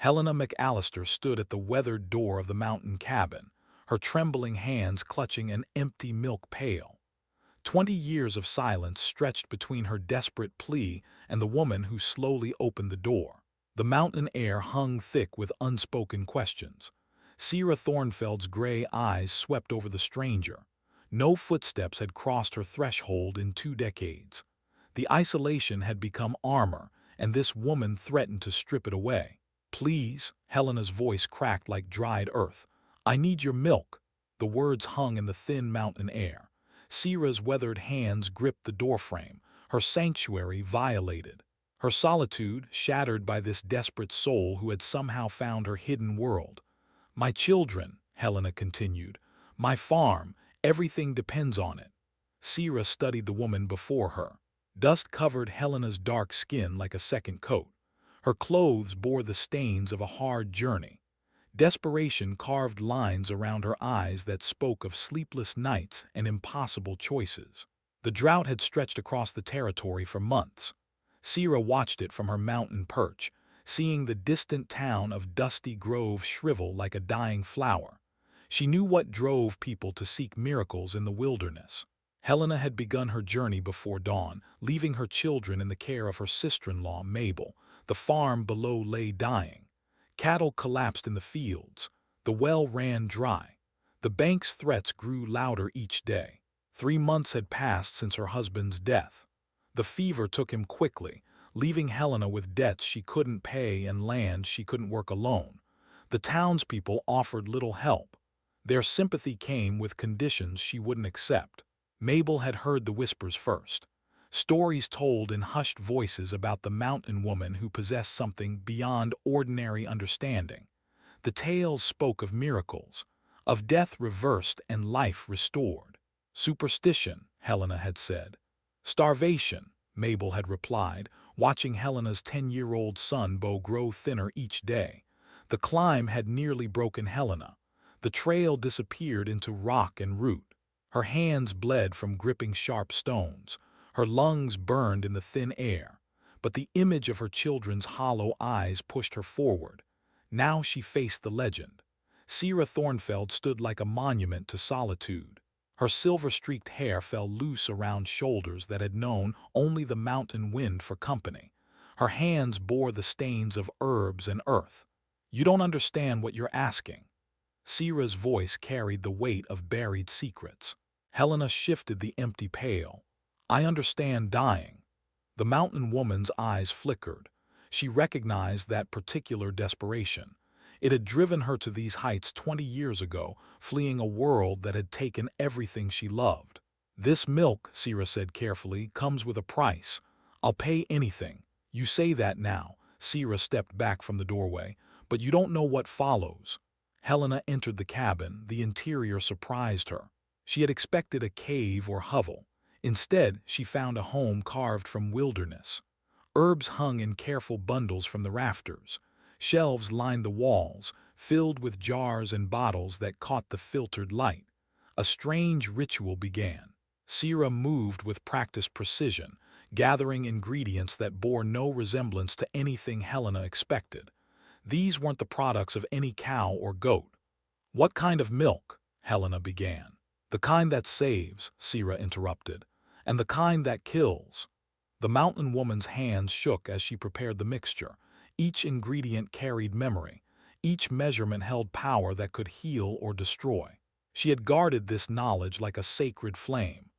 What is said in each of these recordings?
Helena McAllister stood at the weathered door of the mountain cabin, her trembling hands clutching an empty milk pail. 20 years of silence stretched between her desperate plea and the woman who slowly opened the door. The mountain air hung thick with unspoken questions. Sierra Thornfeld's gray eyes swept over the stranger. No footsteps had crossed her threshold in 2 decades. The isolation had become armor, and this woman threatened to strip it away. "Please," Helena's voice cracked like dried earth. "I need your milk." The words hung in the thin mountain air. Sierra's weathered hands gripped the doorframe, her sanctuary violated, her solitude shattered by this desperate soul who had somehow found her hidden world. "My children," Helena continued, "my farm, everything depends on it." Sierra studied the woman before her. Dust covered Helena's dark skin like a second coat. Her clothes bore the stains of a hard journey. Desperation carved lines around her eyes that spoke of sleepless nights and impossible choices. The drought had stretched across the territory for months. Sierra watched it from her mountain perch, seeing the distant town of Dusty Grove shrivel like a dying flower. She knew what drove people to seek miracles in the wilderness. Helena had begun her journey before dawn, leaving her children in the care of her sister-in-law, Mabel. The farm below lay dying. Cattle collapsed in the fields. The well ran dry. The bank's threats grew louder each day. 3 months had passed since her husband's death. The fever took him quickly, leaving Helena with debts she couldn't pay and land she couldn't work alone. The townspeople offered little help. Their sympathy came with conditions she wouldn't accept. Mabel had heard the whispers first. Stories told in hushed voices about the mountain woman who possessed something beyond ordinary understanding. The tales spoke of miracles, of death reversed and life restored. "Superstition," Helena had said. "Starvation," Mabel had replied, watching Helena's 10-year-old son Bo grow thinner each day. The climb had nearly broken Helena. The trail disappeared into rock and root. Her hands bled from gripping sharp stones. Her lungs burned in the thin air. But the image of her children's hollow eyes pushed her forward. Now she faced the legend. Sierra Thornfeld stood like a monument to solitude. Her silver-streaked hair fell loose around shoulders that had known only the mountain wind for company. Her hands bore the stains of herbs and earth. "You don't understand what you're asking." Sierra's voice carried the weight of buried secrets. Helena shifted the empty pail. "I understand dying." The mountain woman's eyes flickered. She recognized that particular desperation. It had driven her to these heights 20 years ago, fleeing a world that had taken everything she loved. "This milk," Sierra said carefully, "comes with a price. I'll pay anything." "You say that now," Sierra stepped back from the doorway, "but you don't know what follows." Helena entered the cabin. The interior surprised her. She had expected a cave or hovel. Instead, she found a home carved from wilderness. Herbs hung in careful bundles from the rafters. Shelves lined the walls, filled with jars and bottles that caught the filtered light. A strange ritual began. Sierra moved with practiced precision, gathering ingredients that bore no resemblance to anything Helena expected. These weren't the products of any cow or goat. "What kind of milk?" Helena began. "The kind that saves," Sierra interrupted, "and the kind that kills." The mountain woman's hands shook as she prepared the mixture. Each ingredient carried memory. Each measurement held power that could heal or destroy. She had guarded this knowledge like a sacred flame.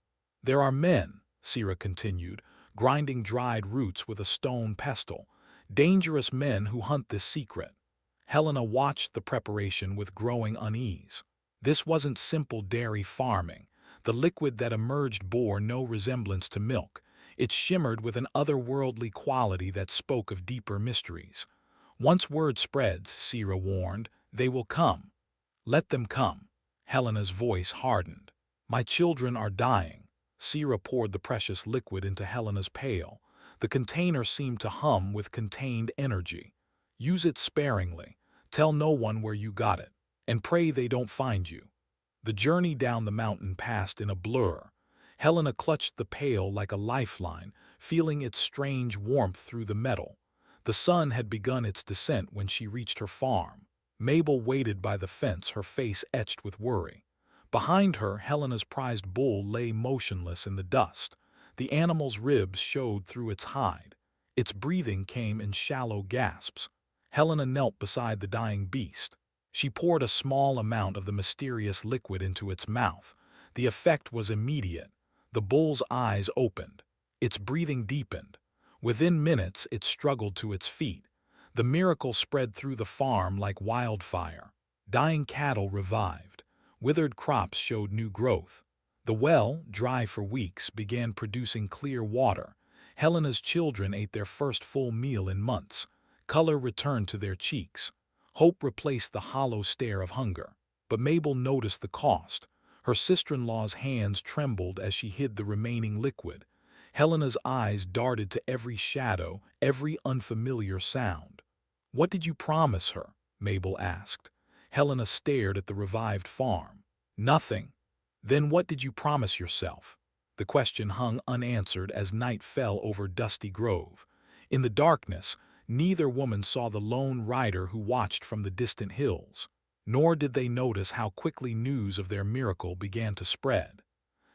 "There are men," Sierra continued, grinding dried roots with a stone pestle. "Dangerous men who hunt this secret." Helena watched the preparation with growing unease. This wasn't simple dairy farming. The liquid that emerged bore no resemblance to milk. It shimmered with an otherworldly quality that spoke of deeper mysteries. "Once word spreads," Sierra warned, "they will come." "Let them come." Helena's voice hardened. "My children are dying." Sierra poured the precious liquid into Helena's pail. The container seemed to hum with contained energy. "Use it sparingly. Tell no one where you got it. And pray they don't find you." The journey down the mountain passed in a blur. Helena clutched the pail like a lifeline, feeling its strange warmth through the metal. The sun had begun its descent when she reached her farm. Mabel waited by the fence, her face etched with worry. Behind her, Helena's prized bull lay motionless in the dust. The animal's ribs showed through its hide. Its breathing came in shallow gasps. Helena knelt beside the dying beast. She poured a small amount of the mysterious liquid into its mouth. The effect was immediate. The bull's eyes opened. Its breathing deepened. Within minutes, it struggled to its feet. The miracle spread through the farm like wildfire. Dying cattle revived. Withered crops showed new growth. The well, dry for weeks, began producing clear water. Helena's children ate their first full meal in months. Color returned to their cheeks. Hope replaced the hollow stare of hunger. But Mabel noticed the cost. Her sister-in-law's hands trembled as she hid the remaining liquid. Helena's eyes darted to every shadow, every unfamiliar sound. "What did you promise her?" Mabel asked. Helena stared at the revived farm. "Nothing." "Then what did you promise yourself?" The question hung unanswered as night fell over Dusty Grove. In the darkness, neither woman saw the lone rider who watched from the distant hills. Nor did they notice how quickly news of their miracle began to spread.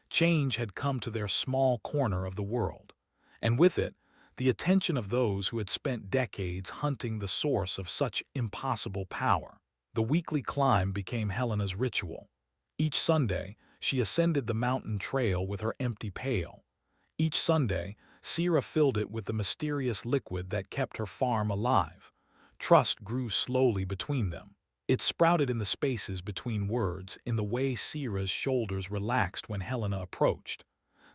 Change had come to their small corner of the world, and with it, the attention of those who had spent decades hunting the source of such impossible power. The weekly climb became Helena's ritual. Each Sunday, she ascended the mountain trail with her empty pail. Each Sunday, Sierra filled it with the mysterious liquid that kept her farm alive. Trust grew slowly between them. It sprouted in the spaces between words, in the way Sierra's shoulders relaxed when Helena approached.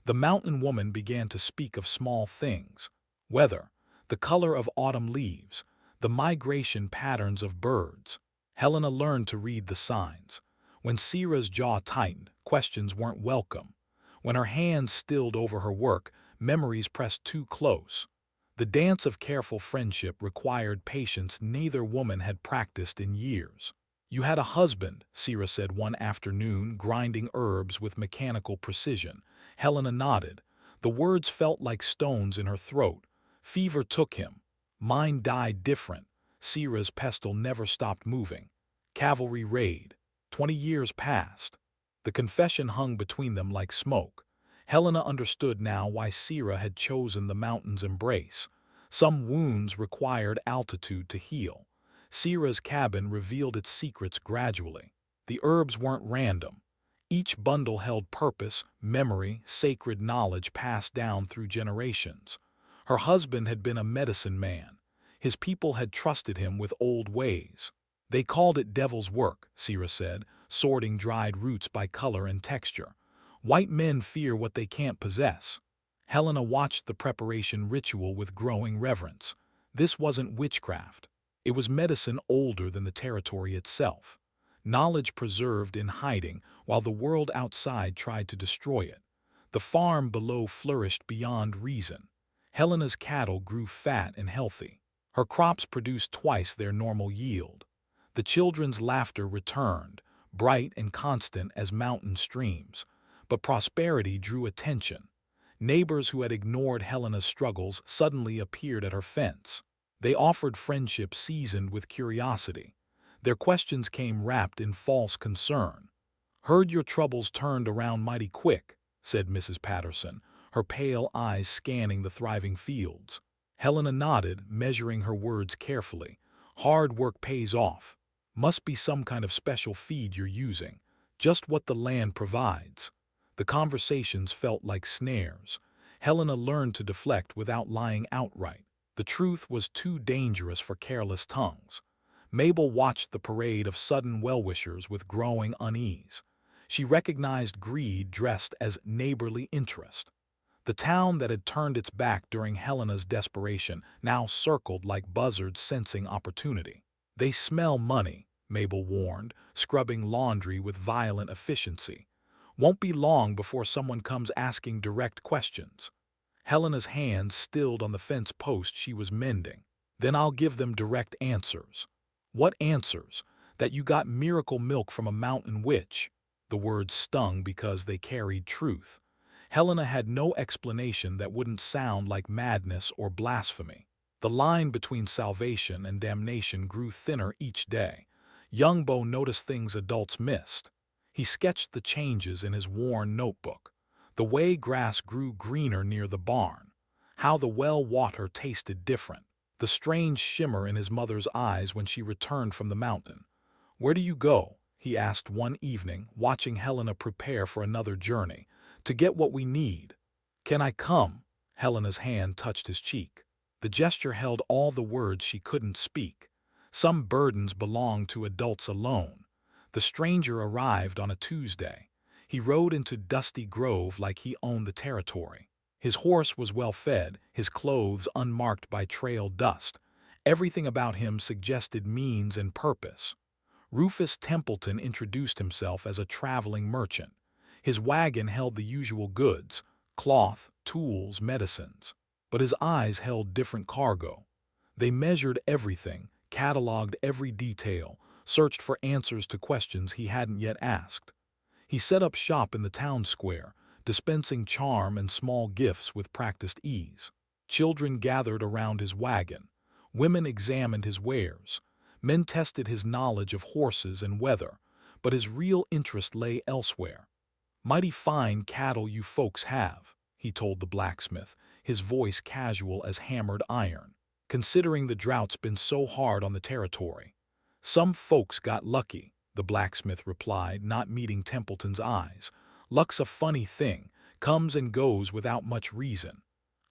The mountain woman began to speak of small things: weather, the color of autumn leaves, the migration patterns of birds. Helena learned to read the signs. When Sierra's jaw tightened, questions weren't welcome. When her hands stilled over her work, memories pressed too close. The dance of careful friendship required patience neither woman had practiced in years. "You had a husband," Sierra said one afternoon, grinding herbs with mechanical precision. Helena nodded. The words felt like stones in her throat. "Fever took him. Mine died different. Sierra's pestle never stopped moving. Cavalry raid. 20 years passed." The confession hung between them like smoke. Helena understood now why Sierra had chosen the mountain's embrace. Some wounds required altitude to heal. Sierra's cabin revealed its secrets gradually. The herbs weren't random. Each bundle held purpose, memory, sacred knowledge passed down through generations. Her husband had been a medicine man. His people had trusted him with old ways. "They called it devil's work," Sierra said, sorting dried roots by color and texture. "White men fear what they can't possess." Helena watched the preparation ritual with growing reverence. This wasn't witchcraft. It was medicine older than the territory itself. Knowledge preserved in hiding while the world outside tried to destroy it. The farm below flourished beyond reason. Helena's cattle grew fat and healthy. Her crops produced twice their normal yield. The children's laughter returned, bright and constant as mountain streams. But prosperity drew attention. Neighbors who had ignored Helena's struggles suddenly appeared at her fence. They offered friendship seasoned with curiosity. Their questions came wrapped in false concern. "Heard your troubles turned around mighty quick," said Mrs. Patterson, her pale eyes scanning the thriving fields. Helena nodded, measuring her words carefully. "Hard work pays off. Must be some kind of special feed you're using. Just what the land provides." The conversations felt like snares. Helena learned to deflect without lying outright. The truth was too dangerous for careless tongues. Mabel watched the parade of sudden well-wishers with growing unease. She recognized greed dressed as neighborly interest. The town that had turned its back during Helena's desperation now circled like buzzards sensing opportunity. "They smell money," Mabel warned, scrubbing laundry with violent efficiency. "Won't be long before someone comes asking direct questions." Helena's hands stilled on the fence post she was mending. "Then I'll give them direct answers." "What answers? That you got miracle milk from a mountain witch?" The words stung because they carried truth. Helena had no explanation that wouldn't sound like madness or blasphemy. The line between salvation and damnation grew thinner each day. Young Bo noticed things adults missed. He sketched the changes in his worn notebook. The way grass grew greener near the barn. How the well water tasted different. The strange shimmer in his mother's eyes when she returned from the mountain. "Where do you go?" he asked one evening, watching Helena prepare for another journey. "To get what we need." "Can I come?" Helena's hand touched his cheek. The gesture held all the words she couldn't speak. Some burdens belonged to adults alone. The stranger arrived on a Tuesday. He rode into Dusty Grove like he owned the territory. His horse was well fed, his clothes unmarked by trail dust. Everything about him suggested means and purpose. Rufus Templeton introduced himself as a traveling merchant. His wagon held the usual goods: cloth, tools, medicines. But his eyes held different cargo. They measured everything, cataloged every detail, searched for answers to questions he hadn't yet asked. He set up shop in the town square, dispensing charm and small gifts with practiced ease. Children gathered around his wagon. Women examined his wares. Men tested his knowledge of horses and weather, but his real interest lay elsewhere. "Mighty fine cattle you folks have," he told the blacksmith, his voice casual as hammered iron, "considering the drought's been so hard on the territory." "Some folks got lucky," the blacksmith replied, not meeting Templeton's eyes. "Luck's a funny thing, comes and goes without much reason.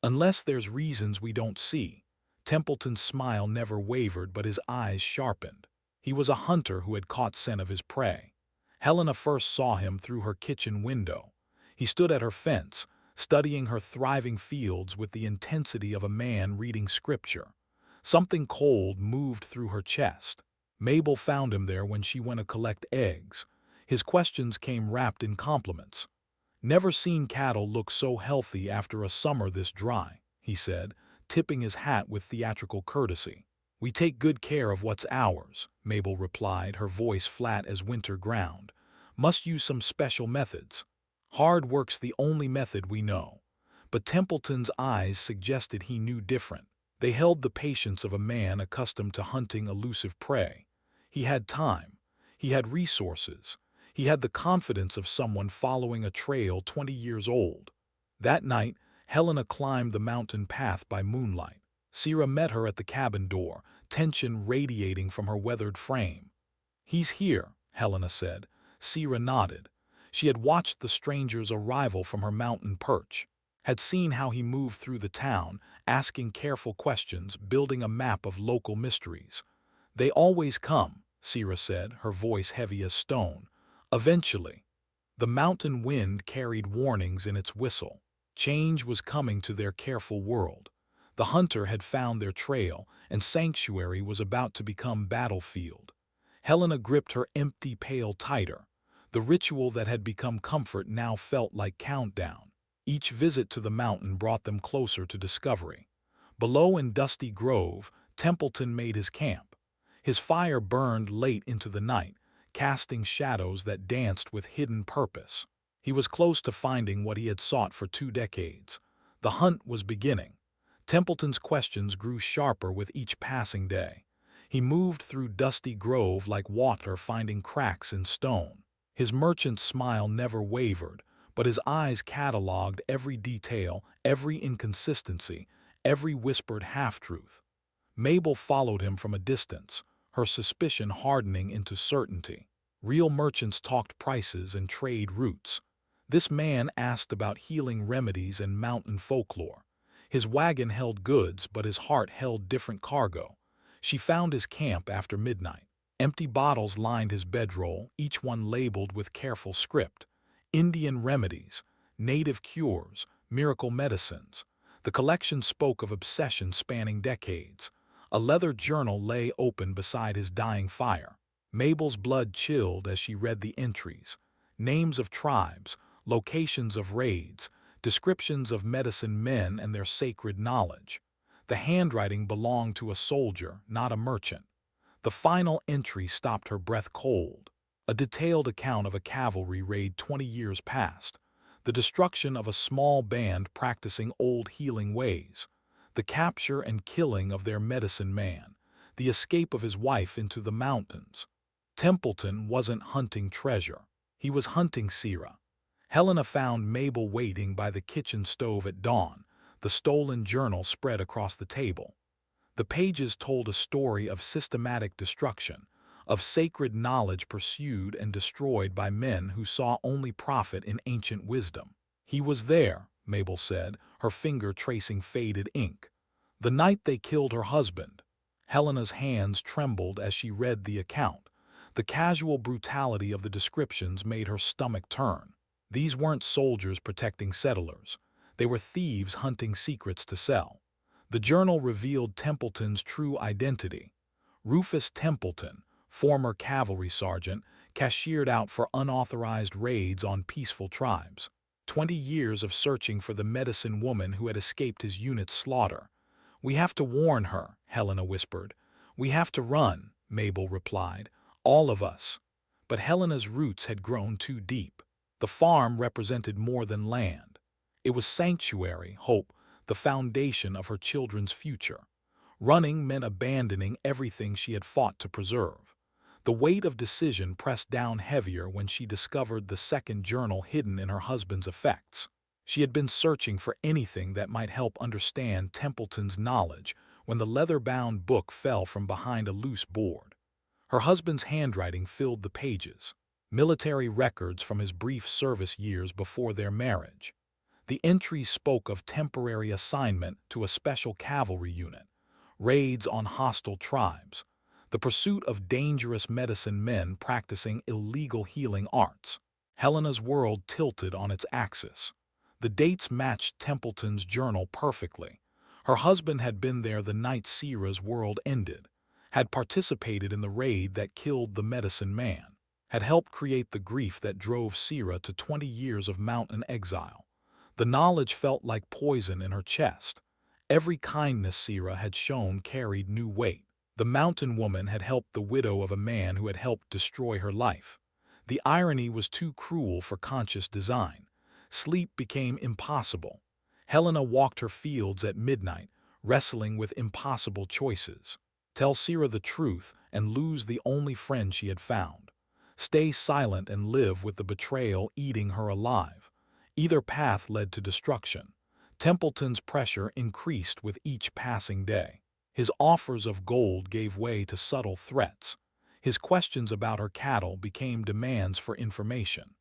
Unless there's reasons we don't see." Templeton's smile never wavered, but his eyes sharpened. He was a hunter who had caught scent of his prey. Helena first saw him through her kitchen window. He stood at her fence, studying her thriving fields with the intensity of a man reading scripture. Something cold moved through her chest. Mabel found him there when she went to collect eggs. His questions came wrapped in compliments. "Never seen cattle look so healthy after a summer this dry," he said, tipping his hat with theatrical courtesy. "We take good care of what's ours," Mabel replied, her voice flat as winter ground. "Must use some special methods. Hard work's the only method we know." But Templeton's eyes suggested he knew different. They held the patience of a man accustomed to hunting elusive prey. He had time. He had resources. He had the confidence of someone following a trail 20 years old. That night, Helena climbed the mountain path by moonlight. Sierra met her at the cabin door, tension radiating from her weathered frame. "He's here," Helena said. Sierra nodded. She had watched the stranger's arrival from her mountain perch, had seen how he moved through the town, asking careful questions, building a map of local mysteries. "They always come," Sierra said, her voice heavy as stone. "Eventually." The mountain wind carried warnings in its whistle. Change was coming to their careful world. The hunter had found their trail, and sanctuary was about to become battlefield. Helena gripped her empty pail tighter. The ritual that had become comfort now felt like countdown. Each visit to the mountain brought them closer to discovery. Below in Dusty Grove, Templeton made his camp. His fire burned late into the night, casting shadows that danced with hidden purpose. He was close to finding what he had sought for 2 decades. The hunt was beginning. Templeton's questions grew sharper with each passing day. He moved through Dusty Grove like water finding cracks in stone. His merchant's smile never wavered, but his eyes cataloged every detail, every inconsistency, every whispered half-truth. Mabel followed him from a distance, her suspicion hardening into certainty. Real merchants talked prices and trade routes. This man asked about healing remedies and mountain folklore. His wagon held goods, but his heart held different cargo. She found his camp after midnight. Empty bottles lined his bedroll, each one labeled with careful script. Indian remedies, native cures, miracle medicines. The collection spoke of obsession spanning decades. A leather journal lay open beside his dying fire. Mabel's blood chilled as she read the entries. Names of tribes, locations of raids, descriptions of medicine men and their sacred knowledge. The handwriting belonged to a soldier, not a merchant. The final entry stopped her breath cold. A detailed account of a cavalry raid 20 years past. The destruction of a small band practicing old healing ways. the capture and killing of their medicine man, the escape of his wife into the mountains. Templeton wasn't hunting treasure. He was hunting Sierra. Helena found Mabel waiting by the kitchen stove at dawn, the stolen journal spread across the table. The pages told a story of systematic destruction, of sacred knowledge pursued and destroyed by men who saw only profit in ancient wisdom. He was there, Mabel said, her finger tracing faded ink. The night they killed her husband. Helena's hands trembled as she read the account. The casual brutality of the descriptions made her stomach turn. These weren't soldiers protecting settlers. They were thieves hunting secrets to sell. The journal revealed Templeton's true identity. Rufus Templeton, former cavalry sergeant, cashiered out for unauthorized raids on peaceful tribes. 20 years of searching for the medicine woman who had escaped his unit's slaughter. "We have to warn her," Helena whispered. "We have to run," Mabel replied. "All of us." But Helena's roots had grown too deep. The farm represented more than land. It was sanctuary, hope, the foundation of her children's future. Running meant abandoning everything she had fought to preserve. The weight of decision pressed down heavier when she discovered the second journal hidden in her husband's effects. She had been searching for anything that might help understand Templeton's knowledge when the leather-bound book fell from behind a loose board. Her husband's handwriting filled the pages, military records from his brief service years before their marriage. The entries spoke of temporary assignment to a special cavalry unit, raids on hostile tribes, the pursuit of dangerous medicine men practicing illegal healing arts. Helena's world tilted on its axis. The dates matched Templeton's journal perfectly. Her husband had been there the night Sierra's world ended, had participated in the raid that killed the medicine man, had helped create the grief that drove Sierra to 20 years of mountain exile. The knowledge felt like poison in her chest. Every kindness Sierra had shown carried new weight. The mountain woman had helped the widow of a man who had helped destroy her life. The irony was too cruel for conscious design. Sleep became impossible. Helena walked her fields at midnight, wrestling with impossible choices. Tell Sierra the truth and lose the only friend she had found. Stay silent and live with the betrayal eating her alive. Either path led to destruction. Templeton's pressure increased with each passing day. His offers of gold gave way to subtle threats. His questions about her cattle became demands for information.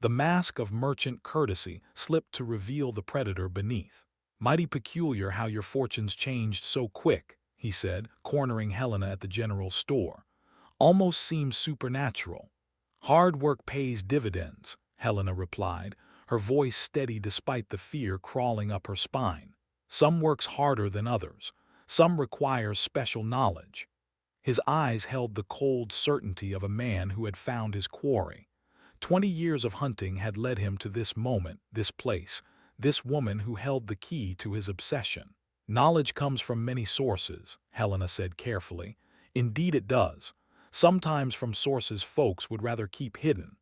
The mask of merchant courtesy slipped to reveal the predator beneath. "Mighty peculiar how your fortunes changed so quick," he said, cornering Helena at the general store. "Almost seems supernatural." "Hard work pays dividends," Helena replied, her voice steady despite the fear crawling up her spine. "Some works harder than others. Some requires special knowledge." His eyes held the cold certainty of a man who had found his quarry. 20 years of hunting had led him to this moment, this place, this woman who held the key to his obsession. "Knowledge comes from many sources," Helena said carefully. "Indeed it does. Sometimes from sources folks would rather keep hidden."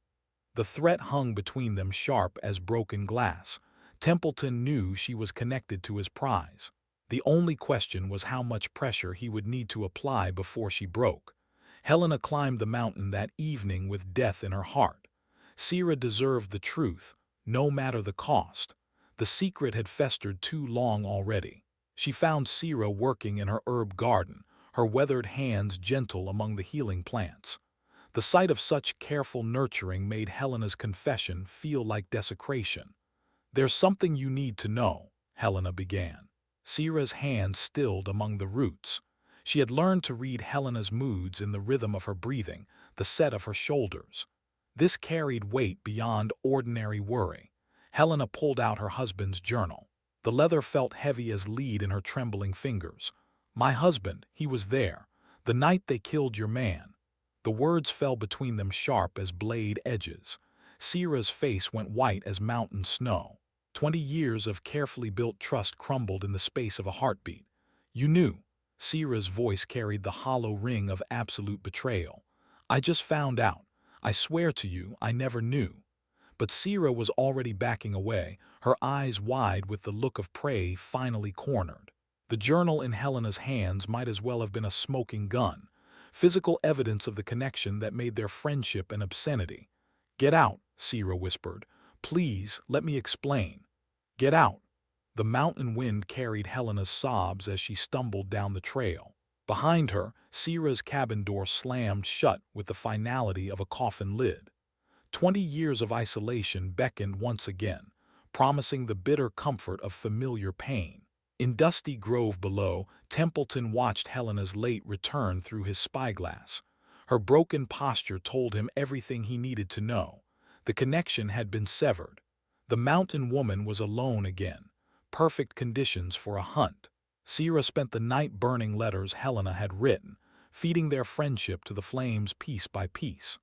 The threat hung between them sharp as broken glass. Templeton knew she was connected to his prize. The only question was how much pressure he would need to apply before she broke. Helena climbed the mountain that evening with death in her heart. Sierra deserved the truth, no matter the cost. The secret had festered too long already. She found Sierra working in her herb garden, her weathered hands gentle among the healing plants. The sight of such careful nurturing made Helena's confession feel like desecration. "There's something you need to know," Helena began. Sierra's hand stilled among the roots. She had learned to read Helena's moods in the rhythm of her breathing, the set of her shoulders. This carried weight beyond ordinary worry. Helena pulled out her husband's journal. The leather felt heavy as lead in her trembling fingers. "My husband, he was there, the night they killed your man." The words fell between them sharp as blade edges. Sierra's face went white as mountain snow. 20 years of carefully built trust crumbled in the space of a heartbeat. "You knew." Sierra's voice carried the hollow ring of absolute betrayal. "I just found out. I swear to you, I never knew." But Sierra was already backing away, her eyes wide with the look of prey finally cornered. The journal in Helena's hands might as well have been a smoking gun, physical evidence of the connection that made their friendship an obscenity. "Get out," Sierra whispered. "Please, let me explain." "Get out." The mountain wind carried Helena's sobs as she stumbled down the trail. Behind her, Sierra's cabin door slammed shut with the finality of a coffin lid. 20 years of isolation beckoned once again, promising the bitter comfort of familiar pain. In Dusty Grove below, Templeton watched Helena's late return through his spyglass. Her broken posture told him everything he needed to know. The connection had been severed. The mountain woman was alone again. Perfect conditions for a hunt. Sierra spent the night burning letters Helena had written, feeding their friendship to the flames piece by piece.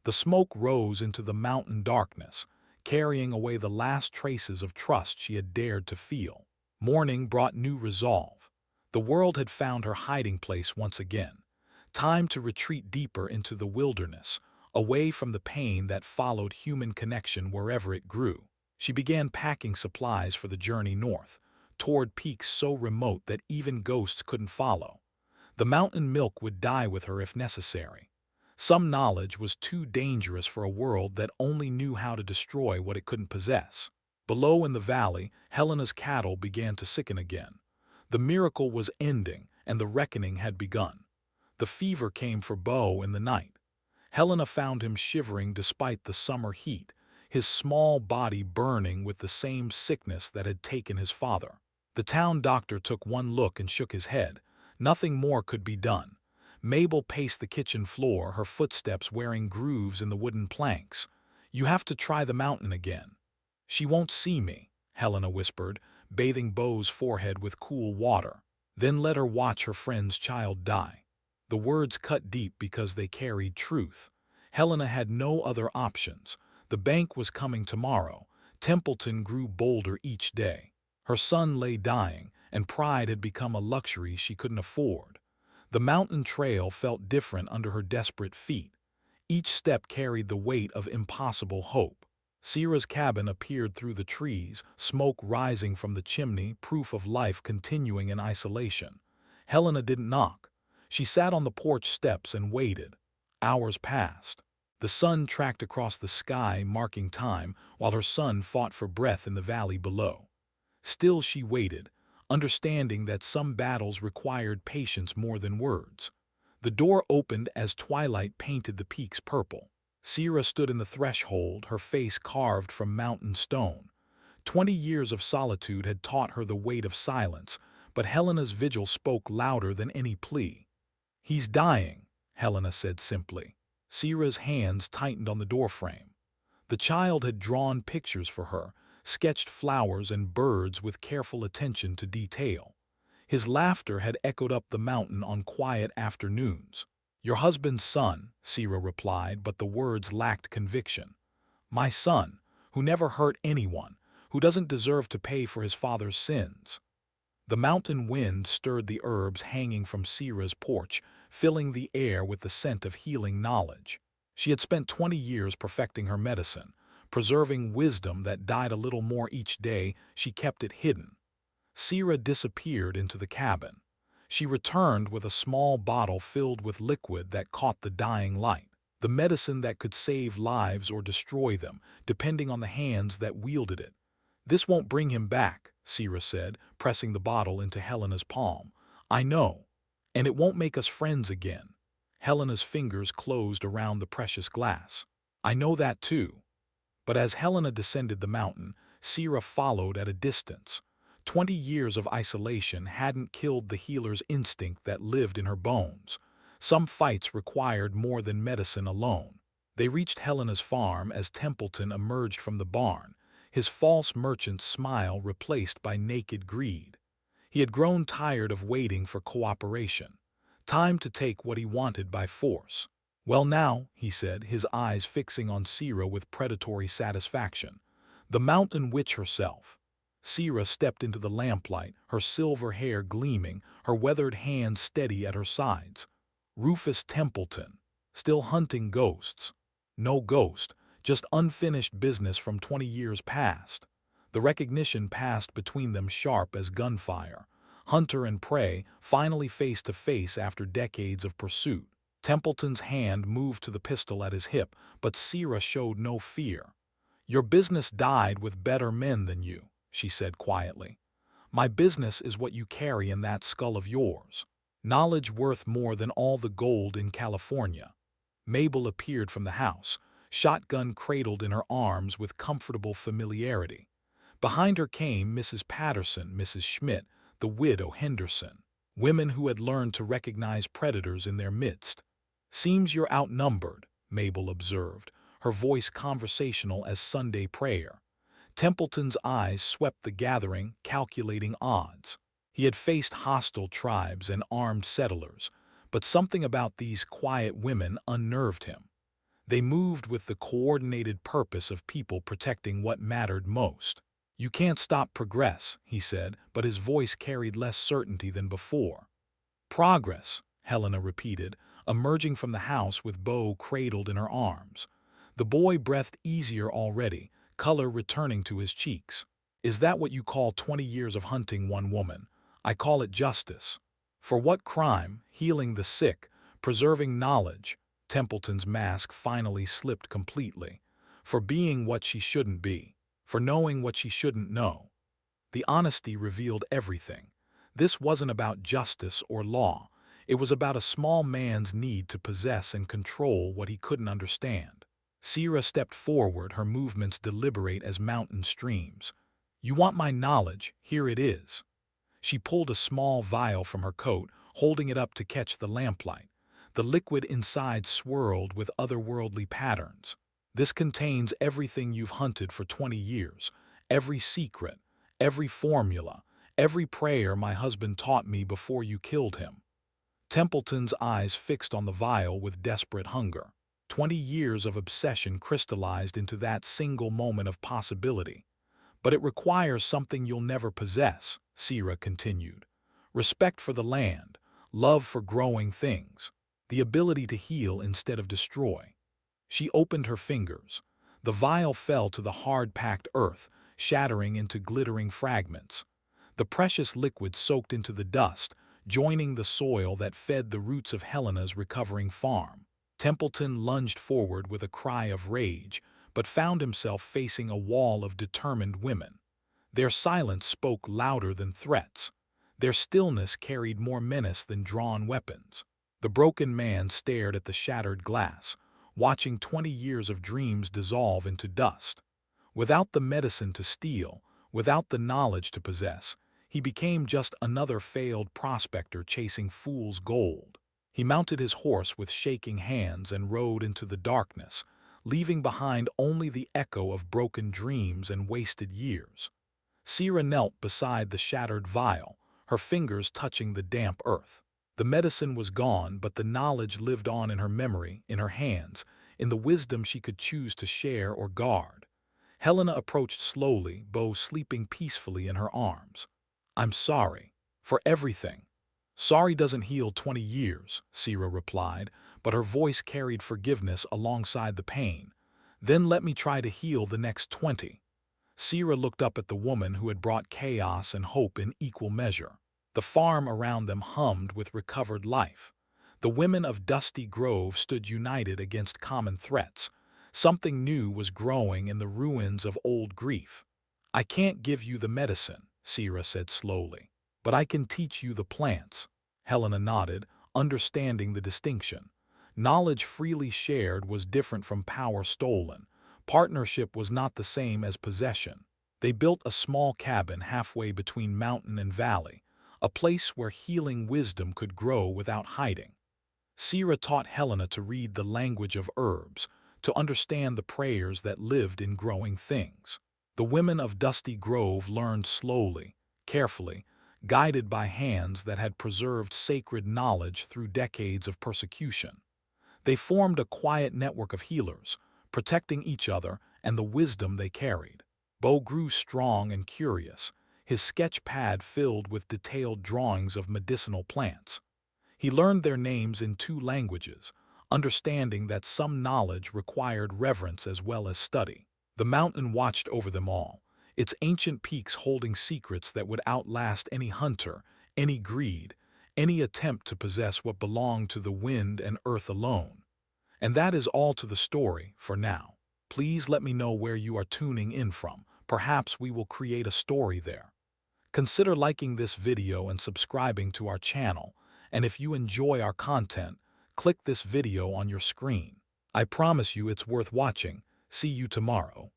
The smoke rose into the mountain darkness, carrying away the last traces of trust she had dared to feel. Morning brought new resolve. The world had found her hiding place once again. Time to retreat deeper into the wilderness, away from the pain that followed human connection wherever it grew. She began packing supplies for the journey north, toward peaks so remote that even ghosts couldn't follow. The mountain milk would die with her if necessary. Some knowledge was too dangerous for a world that only knew how to destroy what it couldn't possess. Below in the valley, Helena's cattle began to sicken again. The miracle was ending, and the reckoning had begun. The fever came for Bo in the night. Helena found him shivering despite the summer heat, his small body burning with the same sickness that had taken his father. The town doctor took one look and shook his head. Nothing more could be done. Mabel paced the kitchen floor, her footsteps wearing grooves in the wooden planks. "You have to try the mountain again." "She won't see me," Helena whispered, bathing Bo's forehead with cool water. "Then let her watch her friend's child die." The words cut deep because they carried truth. Helena had no other options. The bank was coming tomorrow. Templeton grew bolder each day. Her son lay dying, and pride had become a luxury she couldn't afford. The mountain trail felt different under her desperate feet. Each step carried the weight of impossible hope. Sierra's cabin appeared through the trees, smoke rising from the chimney, proof of life continuing in isolation. Helena didn't knock. She sat on the porch steps and waited. Hours passed. The sun tracked across the sky, marking time, while her son fought for breath in the valley below. Still she waited, understanding that some battles required patience more than words. The door opened as twilight painted the peaks purple. Sierra stood in the threshold, her face carved from mountain stone. 20 years of solitude had taught her the weight of silence, but Helena's vigil spoke louder than any plea. "He's dying," Helena said simply. Sierra's hands tightened on the doorframe. The child had drawn pictures for her, sketched flowers and birds with careful attention to detail. His laughter had echoed up the mountain on quiet afternoons. "Your husband's son," Sierra replied, but the words lacked conviction. "My son, who never hurt anyone, who doesn't deserve to pay for his father's sins." The mountain wind stirred the herbs hanging from Sierra's porch, filling the air with the scent of healing knowledge. She had spent 20 years perfecting her medicine, preserving wisdom that died a little more each day. She kept it hidden. Sierra disappeared into the cabin. She returned with a small bottle filled with liquid that caught the dying light, the medicine that could save lives or destroy them, depending on the hands that wielded it. "This won't bring him back," Sierra said, pressing the bottle into Helena's palm. "I know. And it won't make us friends again." Helena's fingers closed around the precious glass. "I know that too." But as Helena descended the mountain, Sierra followed at a distance. 20 years of isolation hadn't killed the healer's instinct that lived in her bones. Some fights required more than medicine alone. They reached Helena's farm as Templeton emerged from the barn, his false merchant's smile replaced by naked greed. He had grown tired of waiting for cooperation. Time to take what he wanted by force. "Well now," he said, his eyes fixing on Sierra with predatory satisfaction. "The mountain witch herself." Sierra stepped into the lamplight, her silver hair gleaming, her weathered hands steady at her sides. Rufus Templeton, still hunting ghosts. No ghost, just unfinished business from 20 years past. The recognition passed between them sharp as gunfire. Hunter and prey finally face to face after decades of pursuit. Templeton's hand moved to the pistol at his hip, but Sierra showed no fear. "Your business died with better men than you," she said quietly. "My business is what you carry in that skull of yours. Knowledge worth more than all the gold in California." Mabel appeared from the house, shotgun cradled in her arms with comfortable familiarity. Behind her came Mrs. Patterson, Mrs. Schmidt, the widow Henderson, women who had learned to recognize predators in their midst. "Seems you're outnumbered," Mabel observed, her voice conversational as Sunday prayer. Templeton's eyes swept the gathering, calculating odds. He had faced hostile tribes and armed settlers, but something about these quiet women unnerved him. They moved with the coordinated purpose of people protecting what mattered most. "You can't stop progress," he said, but his voice carried less certainty than before. "Progress," Helena repeated, emerging from the house with Bo cradled in her arms. The boy breathed easier already, color returning to his cheeks. "Is that what you call 20 years of hunting one woman? I call it justice." "For what crime?" "Healing the sick, preserving knowledge." Templeton's mask finally slipped completely. "For being what she shouldn't be. For knowing what she shouldn't know." The honesty revealed everything. This wasn't about justice or law. It was about a small man's need to possess and control what he couldn't understand. Sierra stepped forward, her movements deliberate as mountain streams. "You want my knowledge? Here it is." She pulled a small vial from her coat, holding it up to catch the lamplight. The liquid inside swirled with otherworldly patterns. "This contains everything you've hunted for 20 years, every secret, every formula, every prayer my husband taught me before you killed him." Templeton's eyes fixed on the vial with desperate hunger. 20 years of obsession crystallized into that single moment of possibility. "But it requires something you'll never possess," Sierra continued. "Respect for the land, love for growing things, the ability to heal instead of destroy." She opened her fingers. The vial fell to the hard-packed earth, shattering into glittering fragments. The precious liquid soaked into the dust, joining the soil that fed the roots of Helena's recovering farm. Templeton lunged forward with a cry of rage, but found himself facing a wall of determined women. Their silence spoke louder than threats. Their stillness carried more menace than drawn weapons. The broken man stared at the shattered glass, watching 20 years of dreams dissolve into dust. Without the medicine to steal, without the knowledge to possess, he became just another failed prospector chasing fool's gold. He mounted his horse with shaking hands and rode into the darkness, leaving behind only the echo of broken dreams and wasted years. Sierra knelt beside the shattered vial, her fingers touching the damp earth. The medicine was gone, but the knowledge lived on in her memory, in her hands, in the wisdom she could choose to share or guard. Helena approached slowly, Bo sleeping peacefully in her arms. "I'm sorry. For everything." "Sorry doesn't heal 20 years," Sierra replied, but her voice carried forgiveness alongside the pain. "Then let me try to heal the next 20. Sierra looked up at the woman who had brought chaos and hope in equal measure. The farm around them hummed with recovered life. The women of Dusty Grove stood united against common threats. Something new was growing in the ruins of old grief. "I can't give you the medicine," Sierra said slowly, "but I can teach you the plants." Helena nodded, understanding the distinction. Knowledge freely shared was different from power stolen. Partnership was not the same as possession. They built a small cabin halfway between mountain and valley, a place where healing wisdom could grow without hiding. Sierra taught Helena to read the language of herbs, to understand the prayers that lived in growing things. The women of Dusty Grove learned slowly, carefully, guided by hands that had preserved sacred knowledge through decades of persecution. They formed a quiet network of healers, protecting each other and the wisdom they carried. Bo grew strong and curious, his sketch pad filled with detailed drawings of medicinal plants. He learned their names in 2 languages, understanding that some knowledge required reverence as well as study. The mountain watched over them all, its ancient peaks holding secrets that would outlast any hunter, any greed, any attempt to possess what belonged to the wind and earth alone. And that is all to the story for now. Please let me know where you are tuning in from. Perhaps we will create a story there. Consider liking this video and subscribing to our channel. And if you enjoy our content, click this video on your screen. I promise you it's worth watching. See you tomorrow.